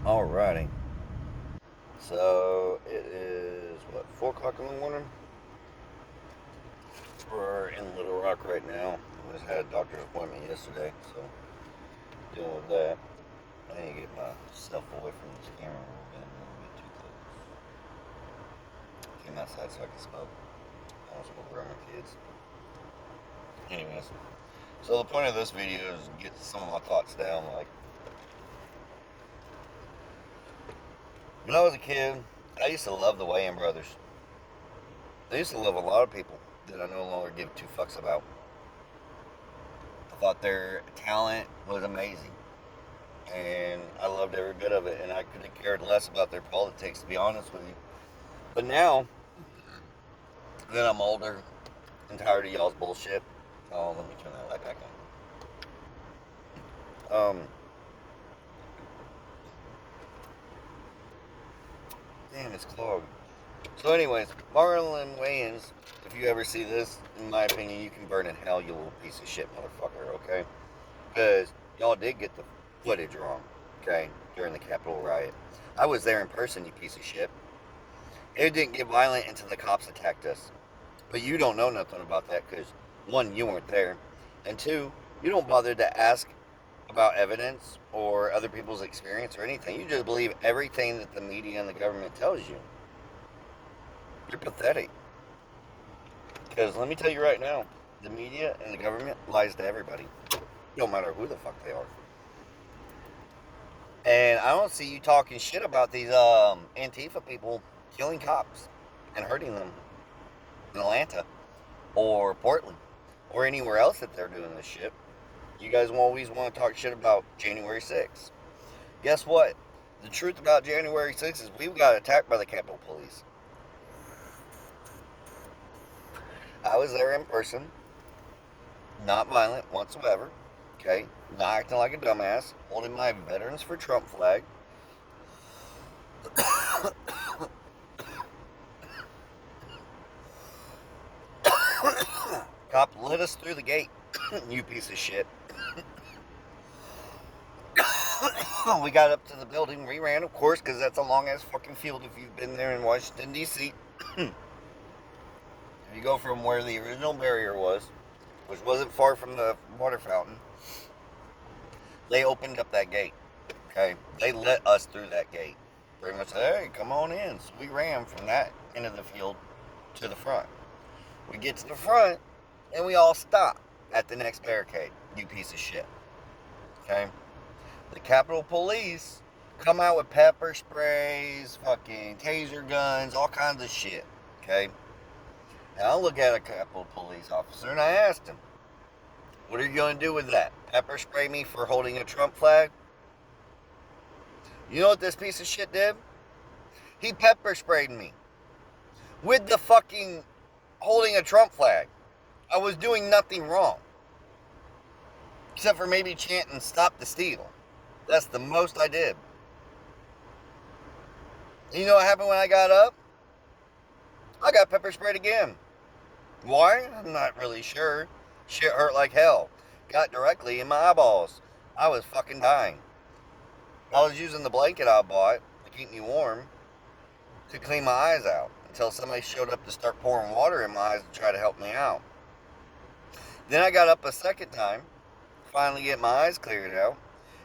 Alrighty. So it is what 4 o'clock in the morning. We're in Little Rock right now. I just had a doctor's appointment yesterday, so dealing with that. I need to get myself away from this camera a little bit too close. Came outside so I can smoke. I don't smoke around my kids. Anyways, so the point of this video is to get some of my thoughts down. Like when I was a kid, I used to love the Wayans brothers. I used to love a lot of people that I no longer give two fucks about. I thought their talent was amazing, and I loved every bit of it, and I could have cared less about their politics, to be honest with you. But now that I'm older and tired of y'all's bullshit, oh, let me turn that light back on. Damn, it's clogged. So, anyways, Marlon Wayans, if you ever see this, in my opinion, you can burn in hell, you little piece of shit motherfucker, okay? Because y'all did get the footage wrong, okay, during the Capitol riot. I was there in person, you piece of shit. It didn't get violent until the cops attacked us. But you don't know nothing about that because, one, you weren't there, and two, you don't bother to ask about evidence or other people's experience or anything. You just believe everything that the media and the government tells you. You're pathetic. Because let me tell you right now, the media and the government lies to everybody. No matter who the fuck they are. And I don't see you talking shit about these Antifa people killing cops and hurting them in Atlanta or Portland or anywhere else that they're doing this shit. You guys always want to talk shit about January 6th. Guess what? The truth about January 6th is we got attacked by the Capitol Police. I was there in person, not violent whatsoever, okay? Not acting like a dumbass, holding my Veterans for Trump flag. Cop let us through the gate, you piece of shit. We got up to the building, we ran, of course, because that's a long ass fucking field if you've been there in Washington, D.C. You go from where the original barrier was, which wasn't far from the water fountain, they opened up that gate. Okay, they let us through that gate. Pretty much said, hey, come on in. So we ran from that end of the field to the front. We get to the front, and we all stop at the next barricade. You piece of shit. Okay, the Capitol Police come out with pepper sprays, fucking taser guns, all kinds of shit. Okay. And I look at a Capitol Police officer and I asked him, what are you going to do with that? Pepper spray me for holding a Trump flag? You know what this piece of shit did? He pepper sprayed me with the fucking holding a Trump flag. I was doing nothing wrong. Except for maybe chanting, stop the steal. That's the most I did. You know what happened when I got up? I got pepper sprayed again. Why? I'm not really sure. Shit hurt like hell. Got directly in my eyeballs. I was fucking dying. I was using the blanket I bought to keep me warm to clean my eyes out until somebody showed up to start pouring water in my eyes to try to help me out. Then I got up a second time, finally get my eyes cleared out.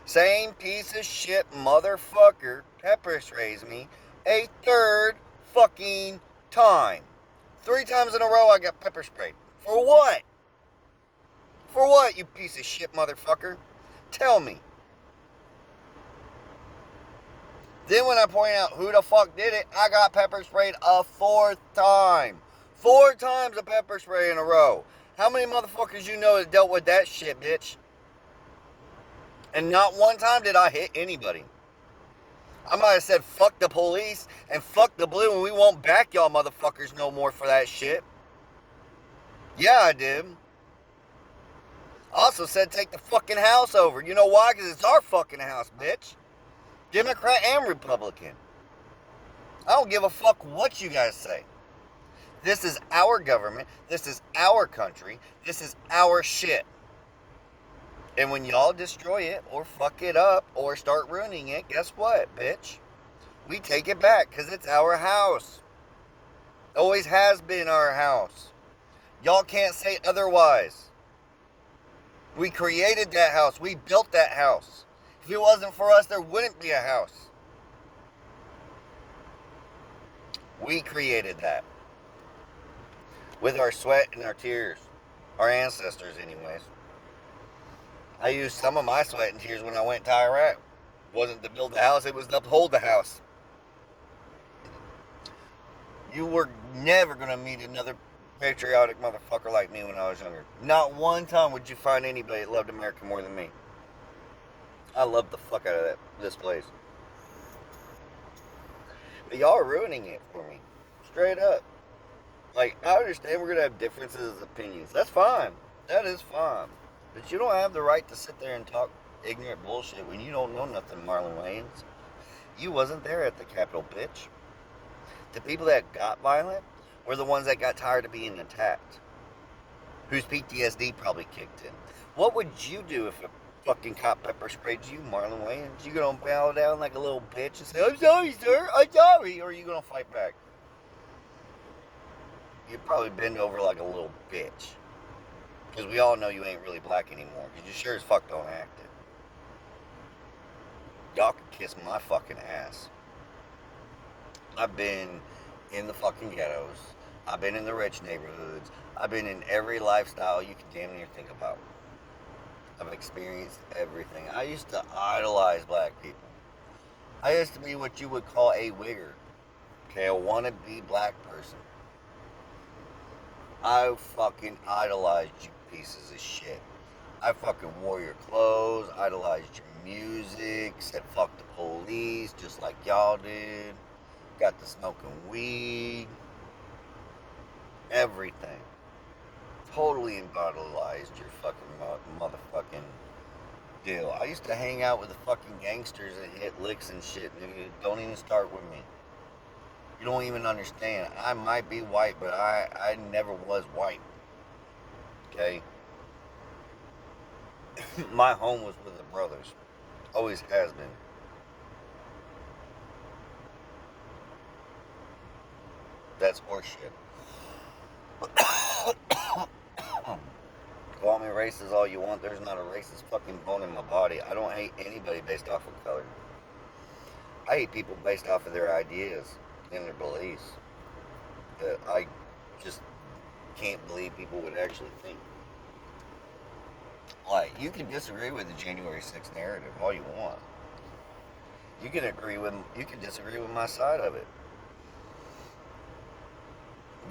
Same piece of shit motherfucker pepper sprays me a third fucking time. 3 times in a row I got pepper sprayed. For what? For what, you piece of shit motherfucker? Tell me. Then when I point out who the fuck did it, I got pepper sprayed a 4th time. 4 times of pepper spray in a row. How many motherfuckers you know that dealt with that shit, bitch? And not one time did I hit anybody. I might have said fuck the police and fuck the blue and we won't back y'all motherfuckers no more for that shit. Yeah, I did. I also said take the fucking house over. You know why? Because it's our fucking house, bitch. Democrat and Republican. I don't give a fuck what you guys say. This is our government. This is our country. This is our shit. And when y'all destroy it or fuck it up or start ruining it, guess what, bitch? We take it back because it's our house. Always has been our house. Y'all can't say otherwise. We created that house. We built that house. If it wasn't for us, there wouldn't be a house. We created that. With our sweat and our tears. Our ancestors, anyways. I used some of my sweat and tears when I went to Iraq. It wasn't to build the house, it was to uphold the house. You were never going to meet another patriotic motherfucker like me when I was younger. Not one time would you find anybody that loved America more than me. I loved the fuck out of this place. But y'all are ruining it for me. Straight up. Like, I understand we're going to have differences of opinions. That's fine. That is fine. But you don't have the right to sit there and talk ignorant bullshit when you don't know nothing, Marlon Wayans. You wasn't there at the Capitol, bitch. The people that got violent were the ones that got tired of being attacked. Whose PTSD probably kicked in. What would you do if a fucking cop pepper sprayed you, Marlon Wayans? You gonna bow down like a little bitch and say, "I'm sorry, sir, I'm sorry," or are you gonna fight back? You'd probably bend over like a little bitch. Because we all know you ain't really black anymore. Because you sure as fuck don't act it. Y'all can kiss my fucking ass. I've been in the fucking ghettos. I've been in the rich neighborhoods. I've been in every lifestyle you can damn near think about. I've experienced everything. I used to idolize black people. I used to be what you would call a wigger. Okay, a wannabe black person. I fucking idolized you pieces of shit. I fucking wore your clothes, idolized your music, said fuck the police, just like y'all did. Got to smoking weed. Everything. Totally immortalized your fucking motherfucking deal. I used to hang out with the fucking gangsters and hit licks and shit, nigga. Don't even start with me. You don't even understand. I might be white, but I never was white. Okay? My home was with the brothers. Always has been. That's horseshit. Call me racist all you want. There's not a racist fucking bone in my body. I don't hate anybody based off of color. I hate people based off of their ideas and their beliefs. That I just can't believe people would actually think. Like, you can disagree with the January 6th narrative all you want. You can disagree with my side of it.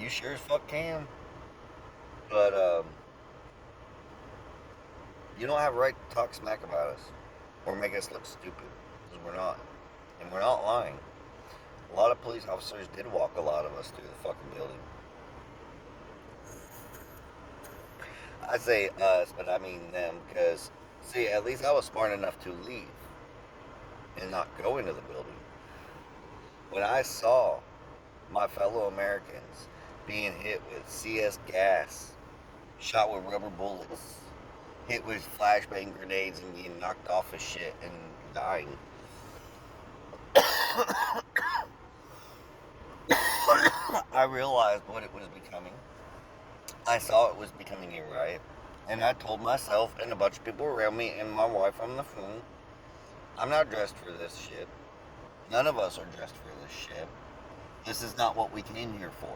You sure as fuck can. But you don't have a right to talk smack about us or make us look stupid, because we're not. And we're not lying. A lot of police officers did walk a lot of us through the fucking building. I say us, but I mean them, because, see, at least I was smart enough to leave and not go into the building. When I saw my fellow Americans being hit with CS gas, shot with rubber bullets, hit with flashbang grenades and being knocked off of shit and dying, I realized what it was becoming. I saw it was becoming a riot. And I told myself and a bunch of people around me and my wife on the phone, I'm not dressed for this shit. None of us are dressed for this shit. This is not what we came here for.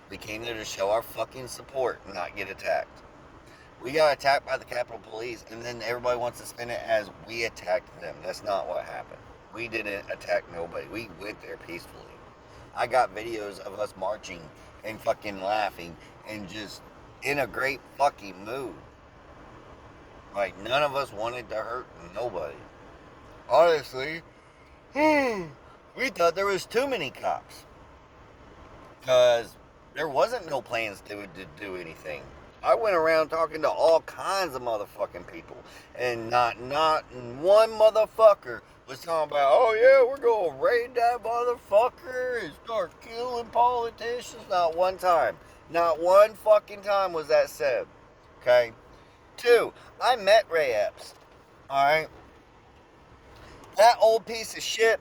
We came there to show our fucking support and not get attacked. We got attacked by the Capitol Police, and then everybody wants to spin it as we attacked them. That's not what happened. We didn't attack nobody. We went there peacefully. I got videos of us marching and fucking laughing and just in a great fucking mood. Like, none of us wanted to hurt nobody. Honestly, we thought there was too many cops. Because there wasn't no plans to do anything. I went around talking to all kinds of motherfucking people. And not one motherfucker was talking about, oh yeah, we're going to raid that motherfucker and start killing politicians. Not one time. Not one fucking time was that said. Okay? Two, I met Ray Epps. Alright? That old piece of shit,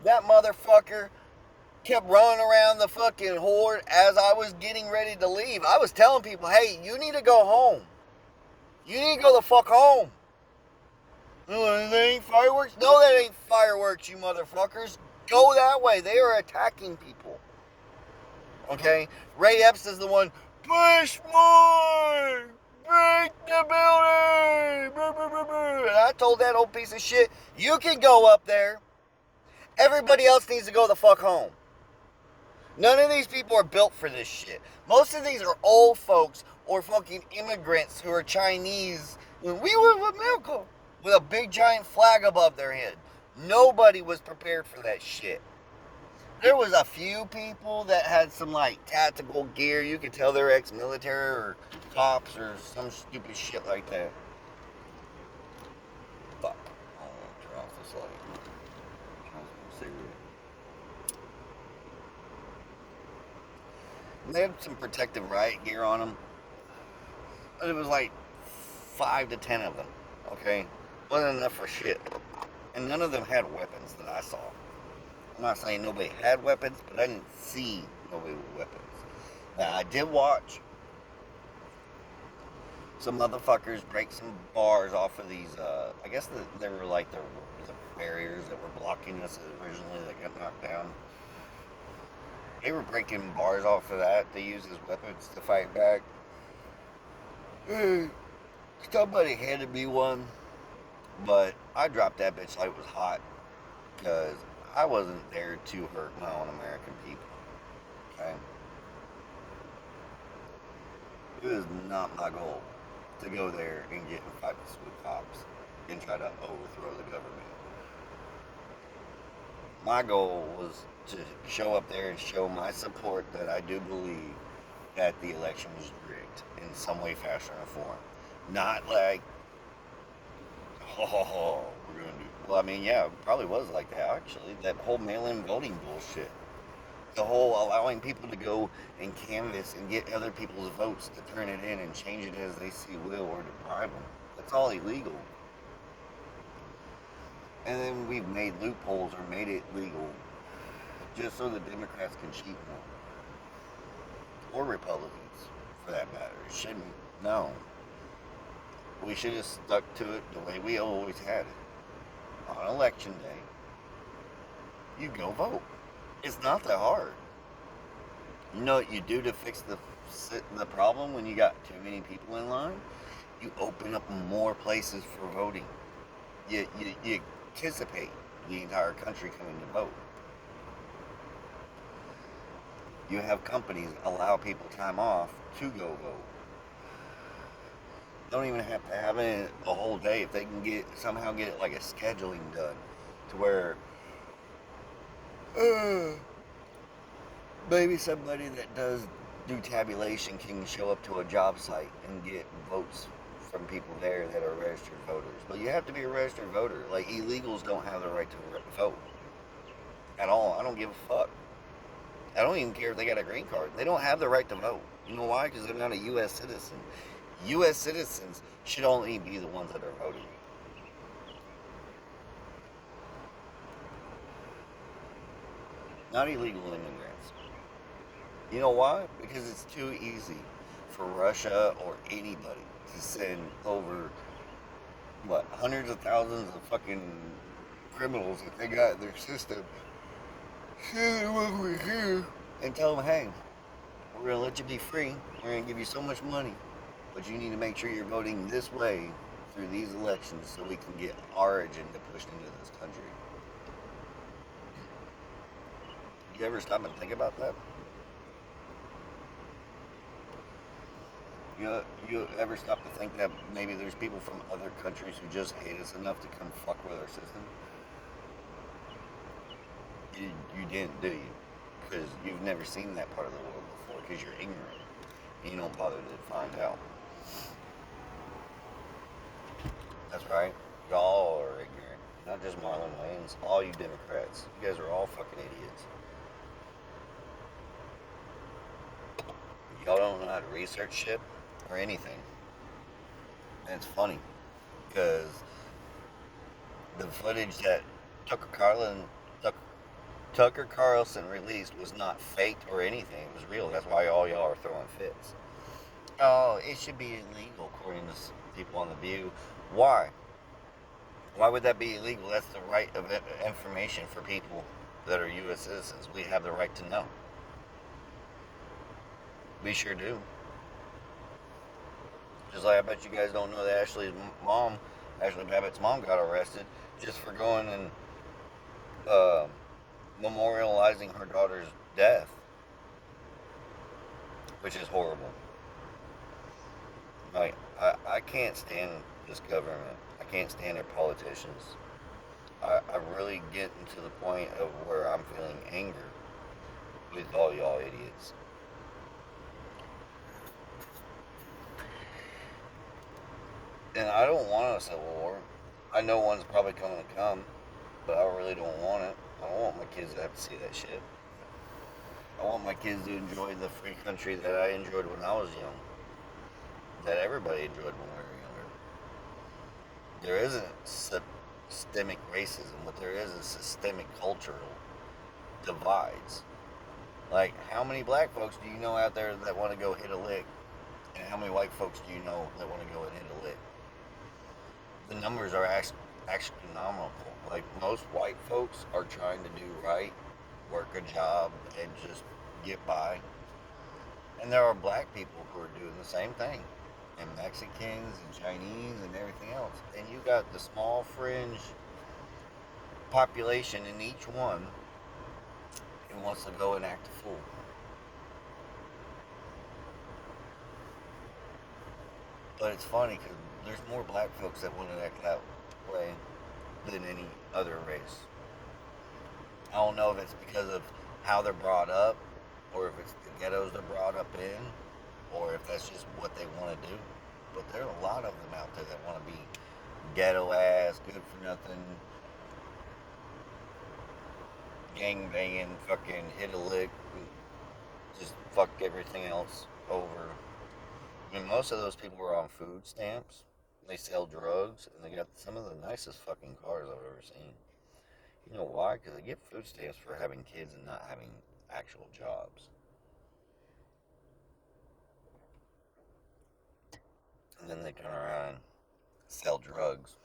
that motherfucker kept running around the fucking horde as I was getting ready to leave. I was telling people, hey, you need to go home. You need to go the fuck home. Oh, that ain't fireworks? No, that ain't fireworks, you motherfuckers. Go that way. They are attacking people. Okay? Ray Epps is the one, push more! Break the building! And I told that old piece of shit, you can go up there. Everybody else needs to go the fuck home. None of these people are built for this shit. Most of these are old folks or fucking immigrants who are Chinese. When we were in America, with a big giant flag above their head. Nobody was prepared for that shit. There was a few people that had some like tactical gear. You could tell they're ex-military or cops or some stupid shit like that. Fuck. I don't want to turn off this light. They had some protective riot gear on them. But it was like 5 to 10 of them. Okay? Wasn't enough for shit. And none of them had weapons that I saw. I'm not saying nobody had weapons, but I didn't see nobody with weapons. Now, I did watch some motherfuckers break some bars off of these, I guess they were like the barriers that were blocking us originally that got knocked down. They were breaking bars off of that. They used as weapons to fight back. Somebody handed me one, but I dropped that bitch like it was hot because I wasn't there to hurt my own American people. Okay? It is not my goal to go there and get in fights with cops and try to overthrow the government. My goal was to show up there and show my support that I do believe that the election was rigged in some way, fashion, or form. Not like, oh, we're going to do. Well, I mean, yeah, it probably was like that, actually. That whole mail-in voting bullshit. The whole allowing people to go and canvass and get other people's votes to turn it in and change it as they see will or to bribe them. That's all illegal. And then we've made loopholes or made it legal just so the Democrats can cheat more. Or Republicans, for that matter. It shouldn't. No. We should have stuck to it the way we always had it. On election day, you go vote. It's not that hard. You know what you do to fix the problem when you got too many people in line? You open up more places for voting. You anticipate the entire country coming to vote. You have companies allow people time off to go vote. Don't even have to have it a whole day if they can somehow get it like a scheduling done to where maybe somebody that does do tabulation can show up to a job site and get votes from people there that are registered voters. But you have to be a registered voter. Like, illegals don't have the right to vote at all. I don't give a fuck. I don't even care if they got a green card. They don't have the right to vote. You know why? Because they're not a U.S. citizen. U.S. citizens should only be the ones that are voting. Not illegal immigrants. You know why? Because it's too easy for Russia or anybody to send over, hundreds of thousands of fucking criminals that they got in their system. Send them over here and tell them, hey, we're going to let you be free. We're going to give you so much money. But you need to make sure you're voting this way through these elections so we can get our agenda pushed into this country. You ever stop and think about that? You ever stop to think that maybe there's people from other countries who just hate us enough to come fuck with our system? You didn't, do you? Because you've never seen that part of the world before because you're ignorant. And you don't bother to find out. That's right. Y'all are ignorant. Not just Marlon Wayans. All you Democrats. You guys are all fucking idiots. Y'all don't know how to research shit or anything. And it's funny because the footage that Tucker Carlin, Tuck, Tucker Carlson released was not faked or anything. It was real. That's why all y'all are throwing fits. Oh, it should be illegal according to people on the View. Why? Why would that be illegal? That's the right of information for people that are U.S. citizens. We have the right to know. We sure do. Just like I bet you guys don't know that Ashley Babbitt's mom, got arrested just for going and uh, memorializing her daughter's death, which is horrible. Like, I can't stand this government. I can't stand their politicians. I really getting to the point of where I'm feeling anger with all y'all idiots. And I don't want a civil war. I know one's probably coming to come, but I really don't want it. I don't want my kids to have to see that shit. I want my kids to enjoy the free country that I enjoyed when I was young. That everybody enjoyed when we were younger. There isn't systemic racism. What there is systemic cultural divides. Like, how many black folks do you know out there that want to go hit a lick? And how many white folks do you know that want to go and hit a lick? The numbers are astronomical. Like, most white folks are trying to do right, work a job, and just get by. And there are black people who are doing the same thing. And Mexicans and Chinese and everything else. And you got the small fringe population in each one who wants to go and act a fool. But it's funny because there's more black folks that want to act that way than any other race. I don't know if it's because of how they're brought up, or if it's the ghettos they're brought up in, or if that's just what they want to do. But there are a lot of them out there that want to be ghetto ass, good for nothing, gang banging, fucking hit a lick, just fuck everything else over. I mean, most of those people were on food stamps. They sell drugs, and they got some of the nicest fucking cars I've ever seen. You know why? Because they get food stamps for having kids and not having actual jobs. And then they turn around and sell drugs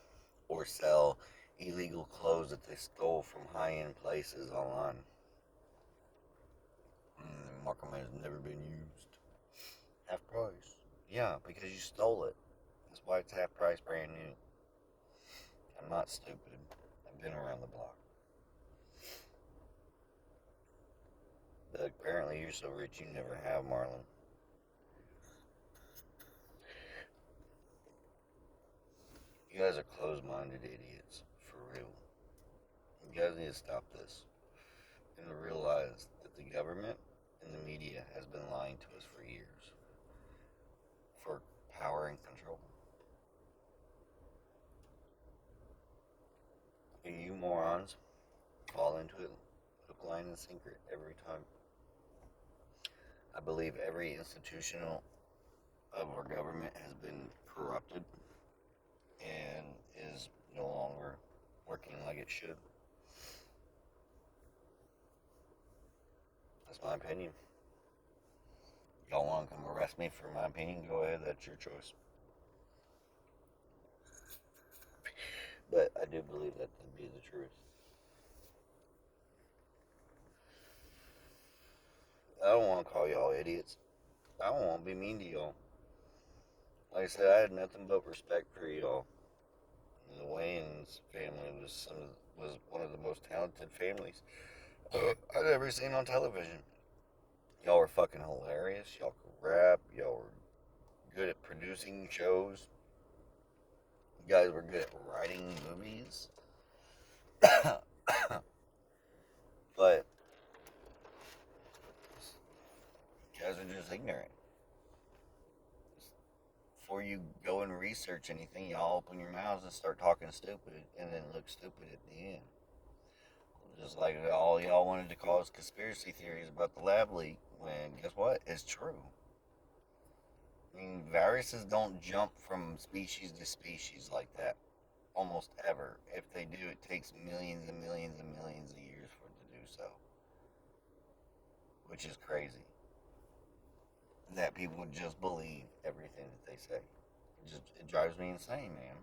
or sell illegal clothes that they stole from high-end places online. And mark them as never been used. Half price. Yeah, because you stole it. That's why it's half price brand new. I'm not stupid. I've been around the block. But apparently you're so rich you never have, Marlon. You guys are closed-minded idiots. For real. You guys need to stop this. And realize that the government and the media has been lying to us for years. For power and control. And you morons fall into it hook, line, and sinker every time. I believe every institutional of our government has been corrupted and is no longer working like it should. That's my opinion. Y'all want to come arrest me for my opinion? Go ahead, that's your choice. But I do believe that to be the truth. I don't want to call y'all idiots. I don't want to be mean to y'all. Like I said, I had nothing but respect for y'all. The Wayans family was one of the most talented families I'd ever seen on television. Y'all were fucking hilarious. Y'all could rap. Y'all were good at producing shows. You guys were good at writing movies. But you guys are just ignorant. Before you go and research anything, y'all open your mouths and start talking stupid and then look stupid at the end. Just like all y'all wanted to cause conspiracy theories about the lab leak, when guess what? It's true. I mean, viruses don't jump from species to species like that. Almost ever. If they do, it takes millions and millions and millions of years for it to do so. Which is crazy. That people just believe everything that they say. It drives me insane, man.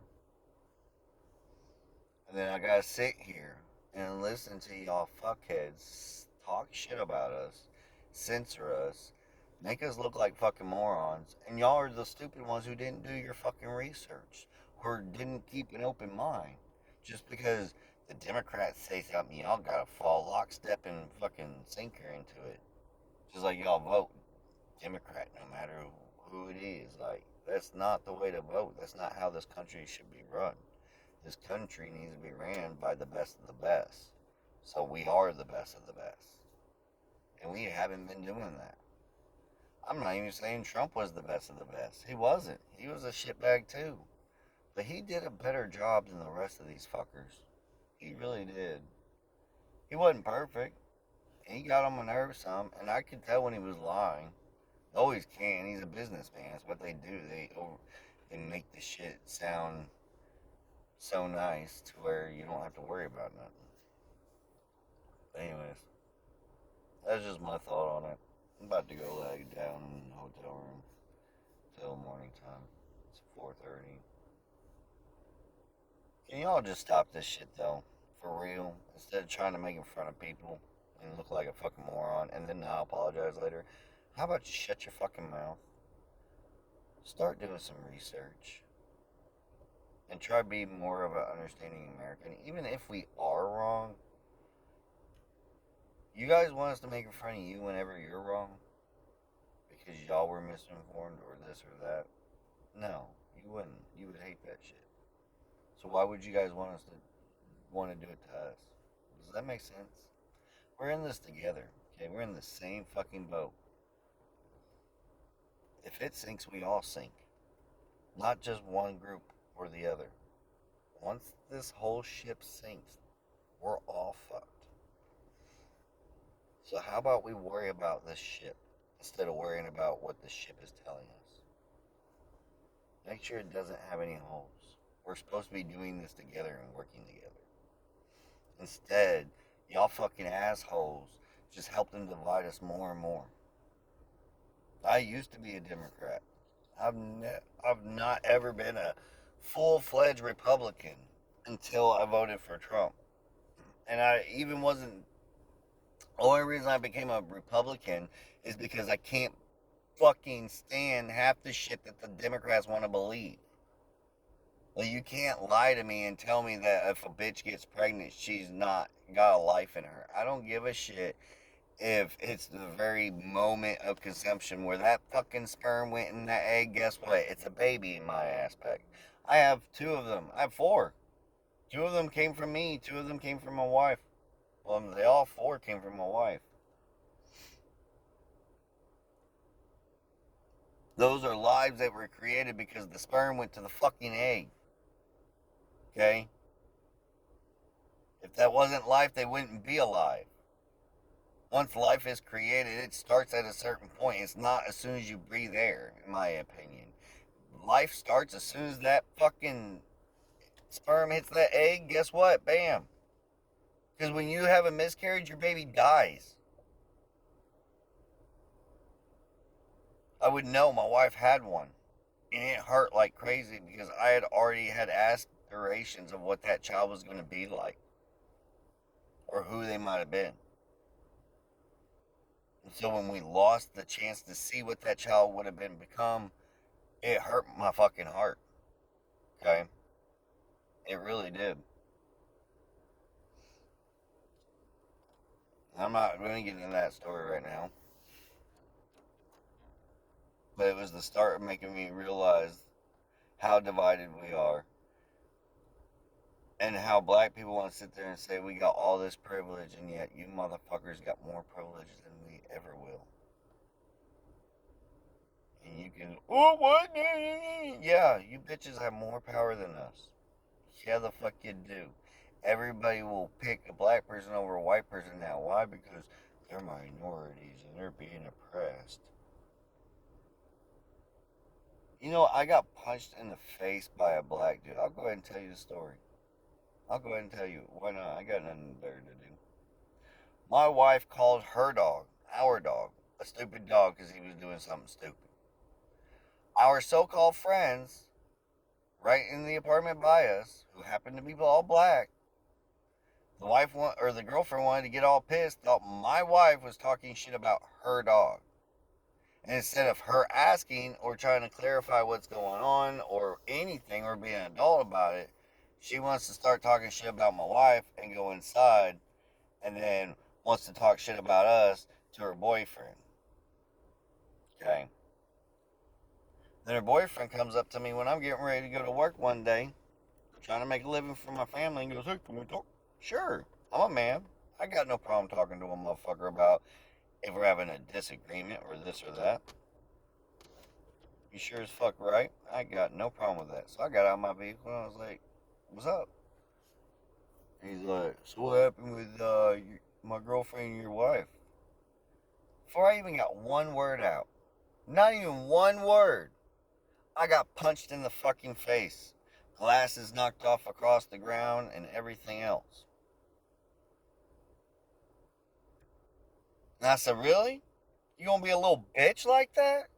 And then I gotta sit here and listen to y'all fuckheads talk shit about us, censor us, make us look like fucking morons, and y'all are the stupid ones who didn't do your fucking research, or didn't keep an open mind. Just because the Democrats say something, y'all gotta fall lockstep and fucking sinker into it. Just like y'all vote Democrat no matter who it is. Like, that's not the way to vote. That's not how this country should be run. This country needs to be ran by the best of the best. So we are the best of the best. And we haven't been doing that. I'm not even saying Trump was the best of the best. He wasn't. He was a shitbag too. But he did a better job than the rest of these fuckers. He really did. He wasn't perfect. He got on my nerves some, and I could tell when he was lying. Always can. He's a businessman. That's what they do. They make the shit sound so nice to where you don't have to worry about nothing. But anyways, that's just my thought on it. I'm about to go lay down in the hotel room till morning time. It's 4:30. Can y'all just stop this shit though? For real? Instead of trying to make in front of people and look like a fucking moron and then not apologize later, how about you shut your fucking mouth? Start doing some research. And try to be more of an understanding American. Even if we are wrong, you guys want us to make fun of you whenever you're wrong? Because y'all were misinformed or this or that? No, you wouldn't. You would hate that shit. So why would you guys want to do it to us? Does that make sense? We're in this together. Okay, we're in the same fucking boat. If it sinks, we all sink. Not just one group or the other. Once this whole ship sinks, we're all fucked. So how about we worry about this ship instead of worrying about what the ship is telling us? Make sure it doesn't have any holes. We're supposed to be doing this together and working together. Instead, y'all fucking assholes just help them divide us more and more. I used to be a Democrat. I've not ever been a full-fledged Republican until I voted for Trump. And I even wasn't. The only reason I became a Republican is because I can't fucking stand half the shit that the Democrats want to believe. Like, you can't lie to me and tell me that if a bitch gets pregnant, she's not got a life in her. I don't give a shit if it's the very moment of conception where that fucking sperm went in that egg. Guess what? It's a baby in my aspect. I have two of them. I have four. Two of them came from me. Two of them came from my wife. Well, they all four came from my wife. Those are lives that were created because the sperm went to the fucking egg. Okay? If that wasn't life, they wouldn't be alive. Once life is created, it starts at a certain point. It's not as soon as you breathe air, in my opinion. Life starts as soon as that fucking sperm hits that egg. Guess what? Bam. Because when you have a miscarriage, your baby dies. I would know. My wife had one. And it hurt like crazy because I had already had aspirations of what that child was going to be like. Or who they might have been. And so when we lost the chance to see what that child would have been become, it hurt my fucking heart. Okay? It really did. I'm not going to get into that story right now. But it was the start of making me realize how divided we are. And how black people want to sit there and say we got all this privilege, and yet you motherfuckers got more privilege than we ever will. And you can, oh, what? Yeah, you bitches have more power than us. Yeah, the fuck you do. Everybody will pick a black person over a white person now. Why? Because they're minorities and they're being oppressed. You know, I got punched in the face by a black dude. I'll go ahead and tell you the story. I'll go ahead and tell you. Why not? I got nothing better to do. My wife called her dog, our dog, a stupid dog because he was doing something stupid. Our so called friends, right in the apartment by us, who happened to be all black, the girlfriend wanted to get all pissed, thought my wife was talking shit about her dog. And instead of her asking or trying to clarify what's going on or anything or being an adult about it, she wants to start talking shit about my wife and go inside and then wants to talk shit about us to her boyfriend. Okay. Then her boyfriend comes up to me when I'm getting ready to go to work one day, trying to make a living for my family, and goes, "Hey, can we talk?" Sure. I'm a man. I got no problem talking to a motherfucker about if we're having a disagreement or this or that. You sure as fuck right. I got no problem with that. So I got out of my vehicle and I was like, "What's up?" He's like, "So what happened with my girlfriend and your wife?" Before I even got one word out, not even one word, I got punched in the fucking face. Glasses knocked off across the ground and everything else. And I said, "Really? You gonna be a little bitch like that?"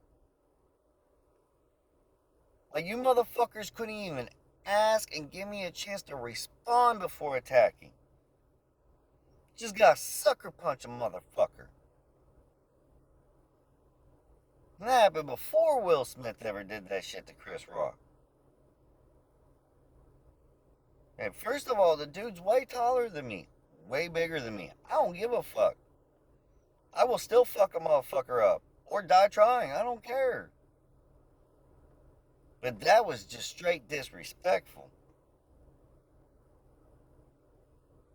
Like, you motherfuckers couldn't even ask and give me a chance to respond before attacking. Just got sucker punch a motherfucker. And that happened before Will Smith ever did that shit to Chris Rock. And first of all, the dude's way taller than me, way bigger than me. I don't give a fuck. I will still fuck a motherfucker up or die trying. I don't care. But that was just straight disrespectful.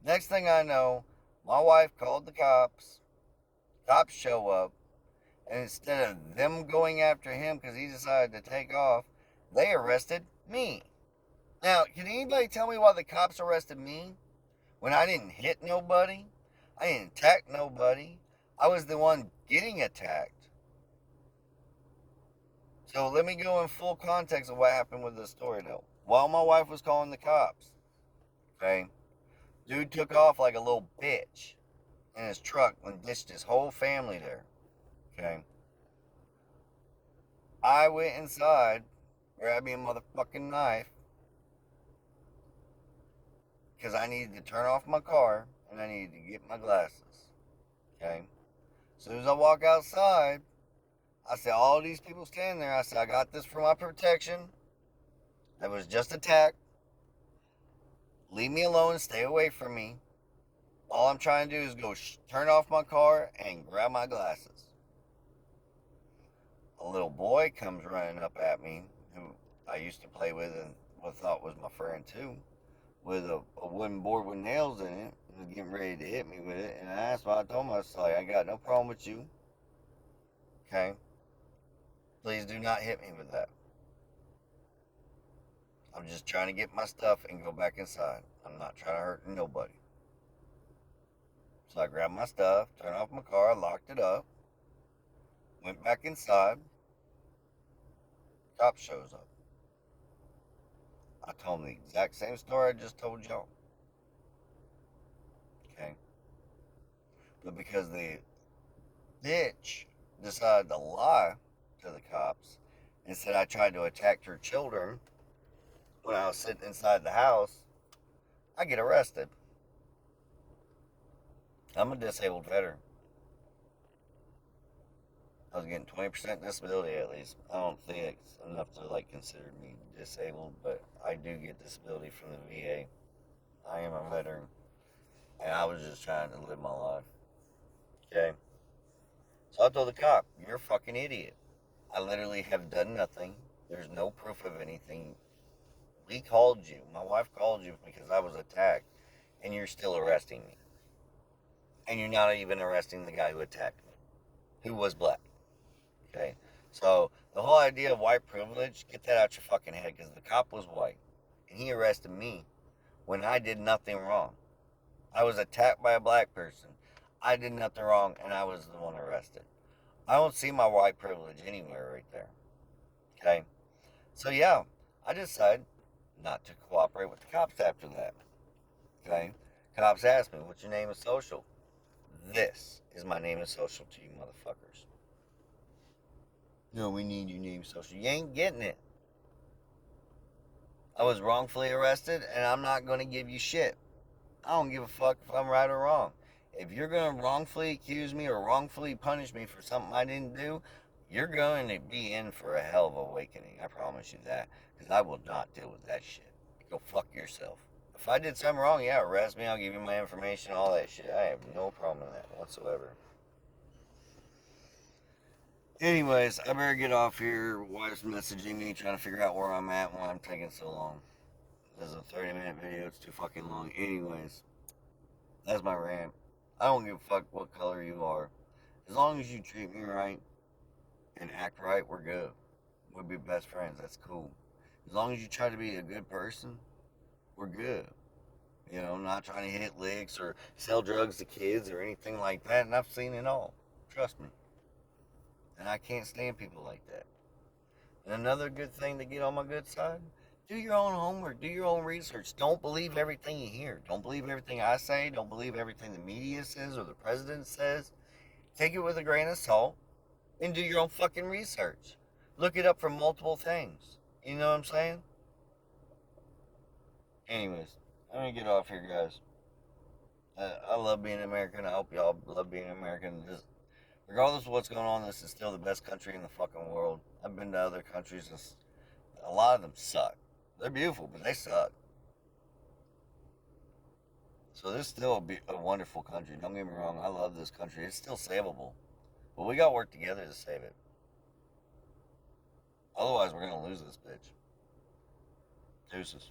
Next thing I know, my wife called the cops. Cops show up. And instead of them going after him because he decided to take off, they arrested me. Now, can anybody tell me why the cops arrested me when I didn't hit nobody? I didn't attack nobody. I was the one getting attacked. So let me go in full context of what happened with this story, though. While my wife was calling the cops, okay, dude took off like a little bitch in his truck and ditched his whole family there, okay. I went inside, grabbed me a motherfucking knife, because I needed to turn off my car and I needed to get my glasses, okay. As soon as I walk outside, I said, all these people standing there, I said, I got this for my protection. It was just attacked. Leave me alone, stay away from me. All I'm trying to do is go turn off my car and grab my glasses. A little boy comes running up at me, who I used to play with and what thought was my friend too, with a wooden board with nails in it, and was getting ready to hit me with it. And I asked him, I told him, I was like, I got no problem with you. Okay? Please do not hit me with that. I'm just trying to get my stuff and go back inside. I'm not trying to hurt nobody. So I grabbed my stuff, turned off my car, locked it up, went back inside. Cop shows up. I told him the exact same story I just told y'all. Okay? But because the bitch decided to lie to the cops and said I tried to attack her children when I was sitting inside the house, I get arrested. I'm a disabled veteran. I was getting 20% disability at least. I don't think it's enough to like consider me disabled, but I do get disability from the VA. I am a veteran, and I was just trying to live my life. Okay. So I told the cop, "You're a fucking idiot. I literally have done nothing. There's no proof of anything. We called you. My wife called you because I was attacked, and you're still arresting me. And you're not even arresting the guy who attacked me, who was black." Okay? So the whole idea of white privilege, get that out your fucking head, because the cop was white, and he arrested me when I did nothing wrong. I was attacked by a black person. I did nothing wrong, and I was the one arrested. I don't see my white privilege anywhere right there. Okay? So yeah, I decided not to cooperate with the cops after that. Okay? Cops asked me, what's your name and social? This is my name and social to you motherfuckers. No, we need your name and social. You ain't getting it. I was wrongfully arrested and I'm not going to give you shit. I don't give a fuck if I'm right or wrong. If you're going to wrongfully accuse me or wrongfully punish me for something I didn't do, you're going to be in for a hell of a awakening. I promise you that. Because I will not deal with that shit. Go fuck yourself. If I did something wrong, yeah, arrest me. I'll give you my information, all that shit. I have no problem with that whatsoever. Anyways, I better get off here. Wife's messaging me, trying to figure out where I'm at and why I'm taking so long. This is a 30-minute video. It's too fucking long. Anyways, that's my rant. I don't give a fuck what color you are. As long as you treat me right and act right, we're good. We'll be best friends. That's cool. As long as you try to be a good person, we're good. You know, not trying to hit licks or sell drugs to kids or anything like that. And I've seen it all. Trust me. And I can't stand people like that. And another good thing to get on my good side, do your own homework, do your own research. Don't believe everything you hear. Don't believe everything I say. Don't believe everything the media says or the president says. Take it with a grain of salt and do your own fucking research. Look it up from multiple things. You know what I'm saying? Anyways, I'm gonna get off here, guys. I love being American. I hope y'all love being American. Just regardless of what's going on, this is still the best country in the fucking world. I've been to other countries, and a lot of them suck. They're beautiful, but they suck. So this is still a wonderful country. Don't get me wrong. I love this country. It's still savable, but we got to work together to save it. Otherwise, we're gonna lose this bitch. Deuces.